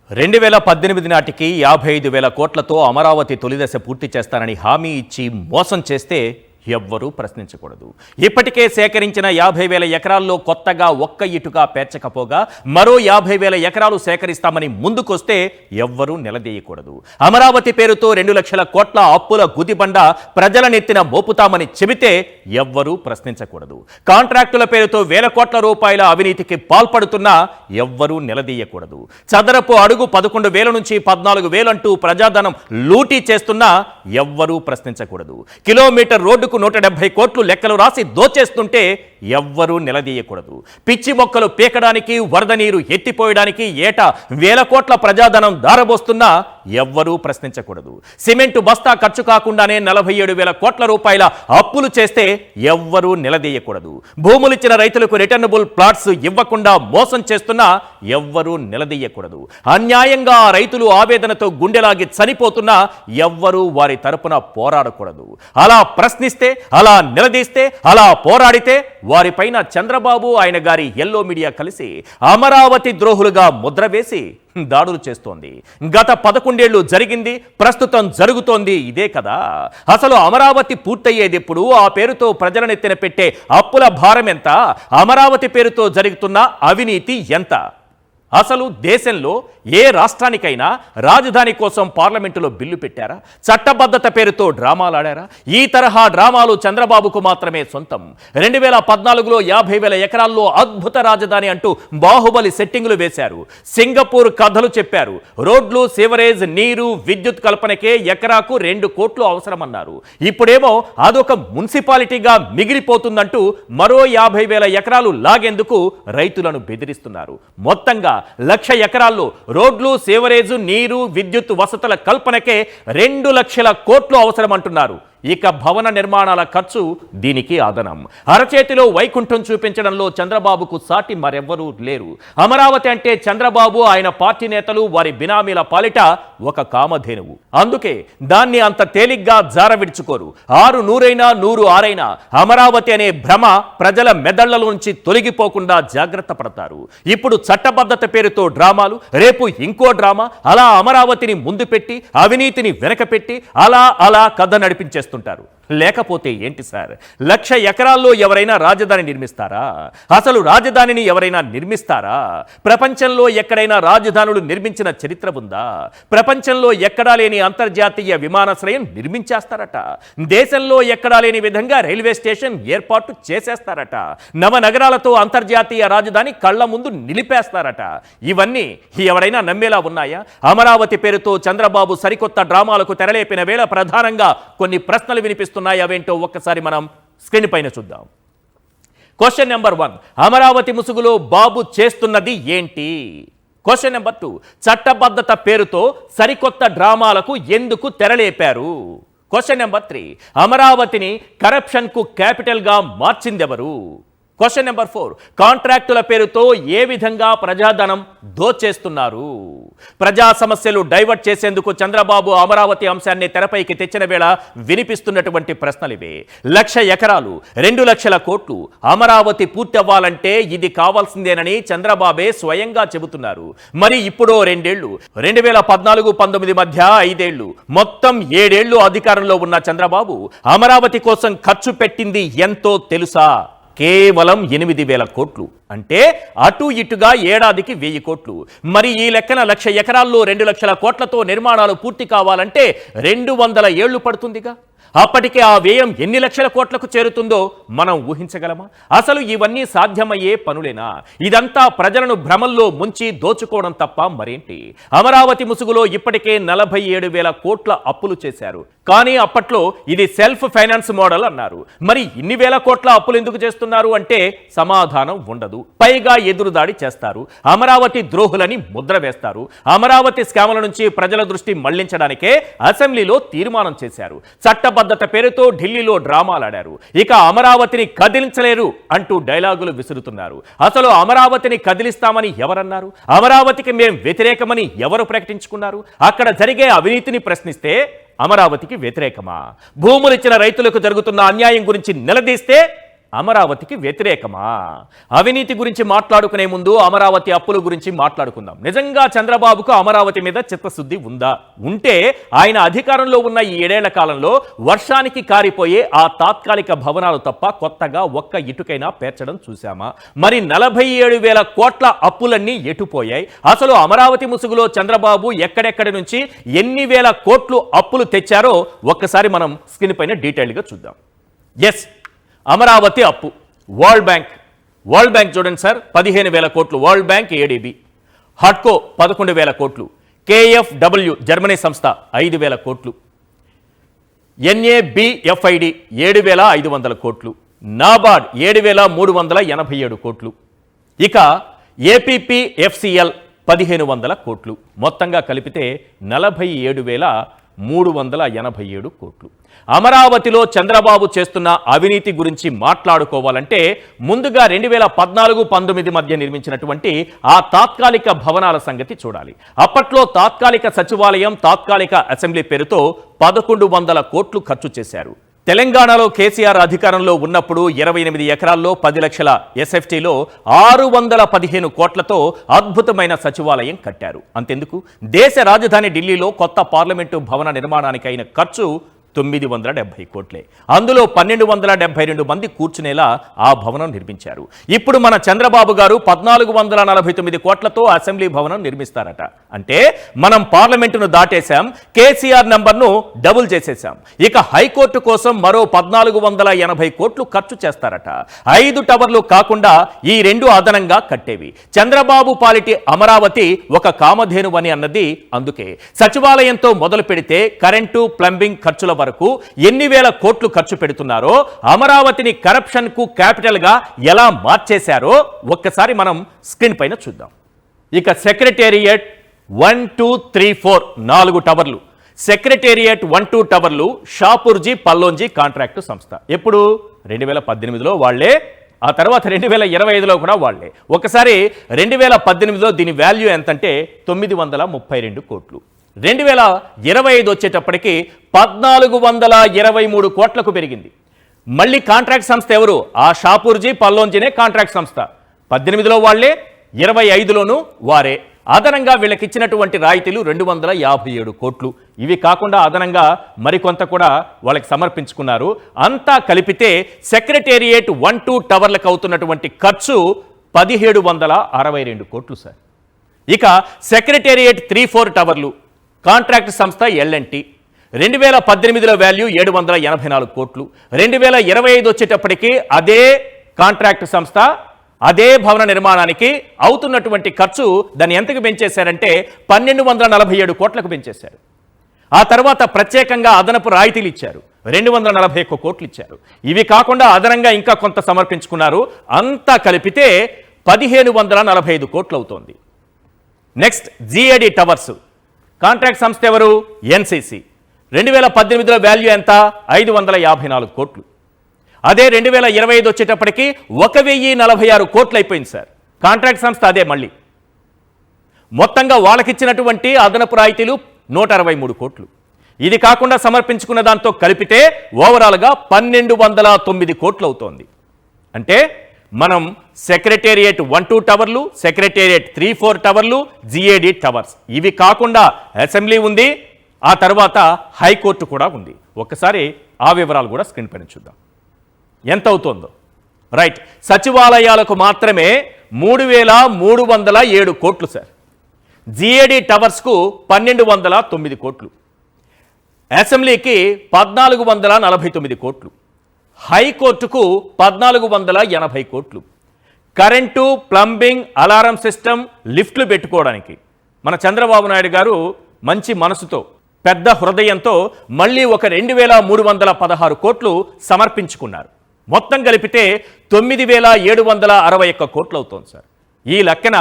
2018 నాటికి 55,000 కోట్లతో అమరావతి తొలిదశ పూర్తి చేస్తానని హామీ ఇచ్చి మోసం చేస్తే ఎవ్వరూ ప్రశ్నించకూడదు. ఇప్పటికే సేకరించిన 50,000 ఎకరాల్లో కొత్తగా ఒక్క ఇటుగా పేర్చకపోగా మరో 50,000 ఎకరాలు సేకరిస్తామని ముందుకొస్తే ఎవ్వరూ నిలదీయకూడదు. అమరావతి పేరుతో 2 లక్షల కోట్ల అప్పుల గుదిబండ ప్రజల నెత్తిన మోపుతామని చెబితే ఎవ్వరూ ప్రశ్నించకూడదు. కాంట్రాక్టుల పేరుతో వేల కోట్ల రూపాయల అవినీతికి పాల్పడుతున్నా ఎవ్వరూ నిలదీయకూడదు. చదరపు అడుగు 11,000 నుంచి 14,000 అంటూ ప్రజాధనం లూటీ చేస్తున్నా ఎవ్వరూ ప్రశ్నించకూడదు. కిలోమీటర్ రోడ్డుకు 170 కోట్లు లెక్కలు రాసి దోచేస్తుంటే ఎవ్వరూ నిలదీయకూడదు. పిచ్చి మొక్కలు పీకడానికి, వరద నీరు ఎత్తిపోయడానికి ఏటా వేల కోట్ల ప్రజాధనం దారబోస్తున్నా ఎవ్వరూ ప్రశ్నించకూడదు. సిమెంటు బస్తా ఖర్చు కాకుండానే 47,000 కోట్ల రూపాయల అప్పులు చేస్తే ఎవ్వరూ నిలదీయకూడదు. భూములిచ్చిన రైతులకు రిటర్నబుల్ ప్లాట్స్ ఇవ్వకుండా మోసం చేస్తున్నా ఎవ్వరూ నిలదీయకూడదు. అన్యాయంగా ఆ రైతులు ఆవేదనతో గుండెలాగి చనిపోతున్నా ఎవ్వరూ వారి తరపున పోరాడకూడదు. అలా ప్రశ్నిస్తే, అలా నిలదీస్తే, అలా పోరాడితే వారిపైన చంద్రబాబు ఆయన గారి ఎల్లో మీడియా కలిసి అమరావతి ద్రోహులుగా ముద్ర వేసి దాడులు చేస్తోంది. గత 11 ఏళ్లు జరిగింది, ప్రస్తుతం జరుగుతోంది ఇదే కదా. అసలు అమరావతి పూర్తయ్యేది ఎప్పుడు? ఆ పేరుతో ప్రజల నెత్తిన పెట్టే అప్పుల భారం ఎంత? అమరావతి పేరుతో జరుగుతున్న అవినీతి ఎంత? అసలు దేశంలో ఏ రాష్ట్రానికైనా రాజధాని కోసం పార్లమెంటులో బిల్లు పెట్టారా? చట్టబద్ధత పేరుతో డ్రామాలాడారా? ఈ తరహా డ్రామాలు చంద్రబాబుకు మాత్రమే సొంతం. 2014లో 50,000 ఎకరాల్లో అద్భుత రాజధాని అంటూ బాహుబలి సెట్టింగులు వేశారు. సింగపూర్ కథలు చెప్పారు. రోడ్లు, సివరేజ్, నీరు, విద్యుత్ కల్పనకే ఎకరాకు 2 కోట్లు అవసరమన్నారు. ఇప్పుడేమో అదొక మున్సిపాలిటీగా మిగిలిపోతుందంటూ మరో 50,000 ఎకరాలు లాగేందుకు రైతులను బెదిరిస్తున్నారు. మొత్తంగా 1,00,000 ఎకరాల్లో రోడ్లు, సేవరేజు, నీరు, విద్యుత్ వసతుల కల్పనకే 2 లక్షల కోట్లు అవసరమంటున్నారు. ఇక భవన నిర్మాణాల ఖర్చు దీనికి అదనం. అరచేతిలో వైకుంఠం చూపించడంలో చంద్రబాబుకు సాటి మరెవ్వరూ లేరు. అమరావతి అంటే చంద్రబాబు, ఆయన పార్టీ నేతలు, వారి బినామీల పాలిట ఒక కామధేనువు. అందుకే దాన్ని అంత తేలిగ్గా జారవిడ్చుకోరు. 6 నూరైనా 100 ఆరైనా అమరావతి అనే భ్రమ ప్రజల మెదళ్ల నుంచి తొలగిపోకుండా జాగ్రత్త పడతారు. ఇప్పుడు చట్టబద్ధత పేరుతో డ్రామాలు, రేపు ఇంకో డ్రామా, అలా అమరావతిని ముందు పెట్టి అవినీతిని వెనకపెట్టి అలా కథ నడిపించేస్తారు. లేకపోతే ఏంటి సార్? 1,00,000 ఎకరాల్లో ఎవరైనా రాజధాని నిర్మిస్తారా? అసలు రాజధానిని ఎవరైనా నిర్మిస్తారా? ప్రపంచంలో ఎక్కడైనా రాజధానులు నిర్మించిన చరిత్ర ఉందా? ప్రపంచంలో ఎక్కడా లేని అంతర్జాతీయ విమానాశ్రయం నిర్మించేస్తారట. దేశంలో ఎక్కడా లేని విధంగా రైల్వే స్టేషన్ ఏర్పాటు చేసేస్తారట. నవనగరాలతో అంతర్జాతీయ రాజధాని కళ్ల ముందు నిలిపేస్తారట. ఇవన్నీ ఎవరైనా నమ్మేలా ఉన్నాయా? అమరావతి పేరుతో చంద్రబాబు సరికొత్త డ్రామాలకు తెరలేపిన వేళ ప్రధానంగా కొన్ని ప్రశ్నలు వినిపిస్తున్నాయి. అవేంటో ఒక్కసారి మనం స్క్రీన్ పైన చూద్దాం. క్వశ్చన్ నెంబర్ 1, అమరావతి ముసుగులో బాబు చేస్తున్నది ఏంటి? క్వశ్చన్ నెంబర్ 2, చట్టబద్ధత పేరుతో సరికొత్త డ్రామాలకు ఎందుకు తెరలేపారు? క్వశ్చన్ నెంబర్ 3, అమరావతిని కరప్షన్కు క్యాపిటల్గా మార్చిందెవరు? క్వశ్చన్ నెంబర్ 4, కాంట్రాక్టుల పేరుతో ఏ విధంగా ప్రజాధనం దోచేస్తున్నారు? ప్రజా సమస్యలు డైవర్ట్ చేసేందుకు చంద్రబాబు అమరావతి అంశాన్ని తెరపైకి తెచ్చిన వేళ వినిపిస్తున్నటువంటి ప్రశ్నలివే. 1,00,000 ఎకరాలు, 2 లక్షల కోట్లు, అమరావతి పూర్తి అవ్వాలంటే ఇది కావాల్సిందేనని చంద్రబాబే స్వయంగా చెబుతున్నారు. మరి ఇప్పుడో 2 ఏళ్లు, 2014-19 మధ్య 5 ఏళ్లు, మొత్తం 7 ఏళ్లు అధికారంలో ఉన్న చంద్రబాబు అమరావతి కోసం ఖర్చు పెట్టింది ఎంతో తెలుసా? కేవలం 8,000 కోట్లు. అంటే అటు ఇటుగా ఏడాదికి 1,000 కోట్లు. మరి ఈ లెక్కన 1,00,000 ఎకరాల్లో 2 లక్షల కోట్లతో నిర్మాణాలు పూర్తి కావాలంటే 200 ఏళ్లు పడుతుందిగా. అప్పటికే ఆ వ్యయం ఎన్ని లక్షల కోట్లకు చేరుతుందో మనం ఊహించగలమా? అసలు ఇవన్నీ సాధ్యమయ్యే పనులేనా? ఇదంతా ప్రజలను భ్రమల్లో ముంచి దోచుకోవడం తప్ప మరేంటి? అమరావతి ముసుగులో ఇప్పటికే 47,000 కోట్ల అప్పులు చేశారు. కానీ అప్పట్లో ఇది సెల్ఫ్ ఫైనాన్స్ మోడల్ అన్నారు. మరి ఇన్ని వేల కోట్ల అప్పులు ఎందుకు చేస్తున్నారు అంటే సమాధానం ఉండదు. పైగా ఎదురుదాడి చేస్తారు. అమరావతి ద్రోహులని ముద్ర వేస్తారు. అమరావతి స్కాముల నుంచి ప్రజల దృష్టి మళ్లించడానికే అసెంబ్లీలో తీర్మానం చేశారు. చట్టబద్ధత పేరుతో ఢిల్లీలో డ్రామాలాడారు. ఇక అమరావతిని కదిలించలేరు అంటూ డైలాగులు విసురుతున్నారు. అసలు అమరావతిని కదిలిస్తామని ఎవరన్నారు? అమరావతికి మేం వ్యతిరేకమని ఎవరు ప్రకటించుకున్నారు? అక్కడ జరిగే అవినీతిని ప్రశ్నిస్తే అమరావతికి వ్యతిరేకమా? భూములిచ్చిన రైతులకు జరుగుతున్న అన్యాయం గురించి నిలదీస్తే అమరావతికి వ్యతిరేకమా? అవినీతి గురించి మాట్లాడుకునే ముందు అమరావతి అప్పుల గురించి మాట్లాడుకుందాం. నిజంగా చంద్రబాబుకు అమరావతి మీద చిత్తశుద్ధి ఉందా? ఉంటే ఆయన అధికారంలో ఉన్న ఈ 7 ఏళ్ల కాలంలో వర్షానికి కారిపోయే ఆ తాత్కాలిక భవనాలు తప్ప కొత్తగా ఒక్క ఇటుకైనా పేర్చడం చూశామా? మరి 47,000 కోట్ల అప్పులన్నీ ఎటుపోయాయి? అసలు అమరావతి ముసుగులో చంద్రబాబు ఎక్కడెక్కడి నుంచి ఎన్ని వేల కోట్లు అప్పులు తెచ్చారో ఒక్కసారి మనం స్క్రీన్ పైన డీటెయిల్గా చూద్దాం. ఎస్, అమరావతి అప్పు. వరల్డ్ బ్యాంక్ చూడండి సార్, 15,000 కోట్లు. World bank, ADB. హడ్కో 11,000 కోట్లు. కేఎఫ్డబ్ల్యూ జర్మనీ సంస్థ 5,000 కోట్లు. ఎన్ఏబిఎఫ్ఐడి 7,500 కోట్లు. నాబార్డ్ 7,387 కోట్లు. ఇక ఏపీపీఎఫ్సిఎల్ 1,500 కోట్లు. మొత్తంగా కలిపితే 47,387 కోట్లు. అమరావతిలో చంద్రబాబు చేస్తున్న అవినీతి గురించి మాట్లాడుకోవాలంటే ముందుగా 2014-19 మధ్య నిర్మించినటువంటి ఆ తాత్కాలిక భవనాల సంగతి చూడాలి. అప్పట్లో తాత్కాలిక సచివాలయం, తాత్కాలిక అసెంబ్లీ పేరుతో 1,100 కోట్లు ఖర్చు చేశారు. తెలంగాణలో కేసీఆర్ అధికారంలో ఉన్నప్పుడు 28 ఎకరాల్లో 10 లక్షల ఎస్ఎఫ్టీలో 615 కోట్లతో అద్భుతమైన సచివాలయం కట్టారు. అంతెందుకు, దేశ రాజధాని ఢిల్లీలో కొత్త పార్లమెంటు భవన నిర్మాణానికి అయిన ఖర్చు 970 కోట్లే. అందులో 1,272 మంది కూర్చునేలా ఆ భవనం నిర్మించారు. ఇప్పుడు మన చంద్రబాబు గారు 1,449 కోట్లతో అసెంబ్లీ భవనం నిర్మిస్తారట. అంటే మనం పార్లమెంటును దాటేశాం, కేసీఆర్ నంబర్ను డబుల్ చేసేశాం. ఇక హైకోర్టు కోసం మరో 1,480 కోట్లు ఖర్చు చేస్తారట. 5 టవర్లు కాకుండా ఈ 2 అదనంగా కట్టేవి. చంద్రబాబు పాలిటి అమరావతి ఒక కామధేనువని అన్నది అందుకే. సచివాలయంతో మొదలు పెడితే కరెంటు, ప్లంబింగ్ ఖర్చుల వరకు ఎన్ని వేల కోట్లు ఖర్చు పెడుతున్నారో, అమరావతిని కరప్షన్ కు క్యాపిటల్ గా ఎలా మార్చేశారో ఒక్కసారి మనం స్క్రీన్ పైన చూద్దాం. ఇక సెక్రటేరియట్ 1, 2, 3, 4 4 టవర్లు. సెక్రటేరియట్ 1, 2 టవర్లు షాపూర్జీ పల్లోంజీ కాంట్రాక్టు సంస్థ. ఎప్పుడు 2018లో వాళ్లే, ఆ తర్వాత 2025లో కూడా వాళ్లే. ఒకసారి 2018లో దీని వాల్యూ ఎంతంటే 932 కోట్లు. 2025 వచ్చేటప్పటికి 1,423 కోట్లకు పెరిగింది. మళ్ళీ కాంట్రాక్ట్ సంస్థ ఎవరు? ఆ షాపూర్జీ పల్లోంజీనే కాంట్రాక్ట్ సంస్థ. 18లో వాళ్లే, 25లోనూ వారే. అదనంగా వీళ్ళకి ఇచ్చినటువంటి రాయితీలు 257 కోట్లు. ఇవి కాకుండా అదనంగా మరికొంత కూడా వాళ్ళకి సమర్పించుకున్నారు. అంతా కలిపితే సెక్రటేరియట్ 1, 2 టవర్లకు అవుతున్నటువంటి ఖర్చు 1,762 కోట్లు సార్. ఇక సెక్రటేరియట్ 3, 4 టవర్లు కాంట్రాక్ట్ సంస్థ ఎల్ఎన్టీ. 2018లో వాల్యూ 784 కోట్లు. 2025 వచ్చేటప్పటికి అదే కాంట్రాక్ట్ సంస్థ, అదే భవన నిర్మాణానికి అవుతున్నటువంటి ఖర్చు దాన్ని ఎంతకు పెంచేశారంటే 1,247 కోట్లకు పెంచేశారు. ఆ తర్వాత ప్రత్యేకంగా అదనపు రాయితీలు ఇచ్చారు, 241 కోట్లు ఇచ్చారు. ఇవి కాకుండా అదనంగా ఇంకా కొంత సమర్పించుకున్నారు. అంతా కలిపితే 1,545 కోట్లు అవుతోంది. నెక్స్ట్ జిఏడి టవర్స్ కాంట్రాక్ట్ సంస్థ ఎవరు? ఎన్సీసీ. 2018లో వాల్యూ ఎంత? 554 కోట్లు. అదే 2025 వచ్చేటప్పటికి 1,046 కోట్లు అయిపోయింది సార్. కాంట్రాక్ట్ సంస్థ అదే మళ్ళీ. మొత్తంగా వాళ్ళకిచ్చినటువంటి అదనపు రాయితీలు 163 కోట్లు. ఇది కాకుండా సమర్పించుకున్న దాంతో కలిపితే ఓవరాల్గా 1,209 కోట్లు అవుతోంది. అంటే మనం సెక్రటేరియట్ 1, 2 టవర్లు, సెక్రటేరియట్ 3, 4 టవర్లు, జిఏడి టవర్స్, ఇవి కాకుండా అసెంబ్లీ ఉంది, ఆ తర్వాత హైకోర్టు కూడా ఉంది. ఒక్కసారి ఆ వివరాలు కూడా స్క్రీన్ పైన చూద్దాం ఎంత అవుతుందో. రైట్, సచివాలయాలకు మాత్రమే 3,307 కోట్లు సార్. జిఏడి టవర్స్కు 1,209 కోట్లు. అసెంబ్లీకి 1,449 కోట్లు. హైకోర్టుకు 1,480 కోట్లు. కరెంటు, ప్లంబింగ్, అలారం సిస్టమ్, లిఫ్ట్లు పెట్టుకోవడానికి మన చంద్రబాబు నాయుడు గారు మంచి మనసుతో, పెద్ద హృదయంతో మళ్ళీ ఒక 2,316 కోట్లు సమర్పించుకున్నారు. మొత్తం కలిపితే 9,761 కోట్లు అవుతోంది సార్. ఈ లెక్కన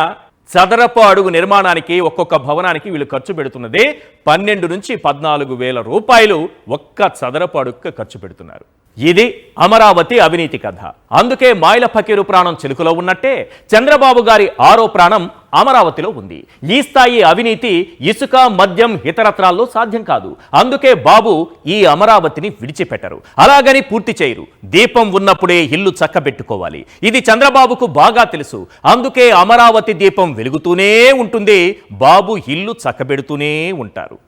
చదరపు అడుగు నిర్మాణానికి ఒక్కొక్క భవనానికి వీళ్ళు ఖర్చు పెడుతున్నది 12 నుంచి 14,000 రూపాయలు ఒక్క చదరపు అడుగుకి ఖర్చు పెడుతున్నారు. ఇది అమరావతి అవినీతి కథ. అందుకే మాయల ఫకీరు ప్రాణం చిలుకలో ఉన్నట్టే చంద్రబాబు గారి ఆరో ప్రాణం అమరావతిలో ఉంది. ఈ స్థాయి అవినీతి ఇసుక, మద్యం, ఇతరత్రాల్లో సాధ్యం కాదు. అందుకే బాబు ఈ అమరావతిని విడిచిపెట్టరు, అలాగని పూర్తి చేయరు. దీపం ఉన్నప్పుడే ఇల్లు చక్కబెట్టుకోవాలి. ఇది చంద్రబాబుకు బాగా తెలుసు. అందుకే అమరావతి దీపం వెలుగుతూనే ఉంటుంది, బాబు ఇల్లు చక్కబెడుతూనే ఉంటారు.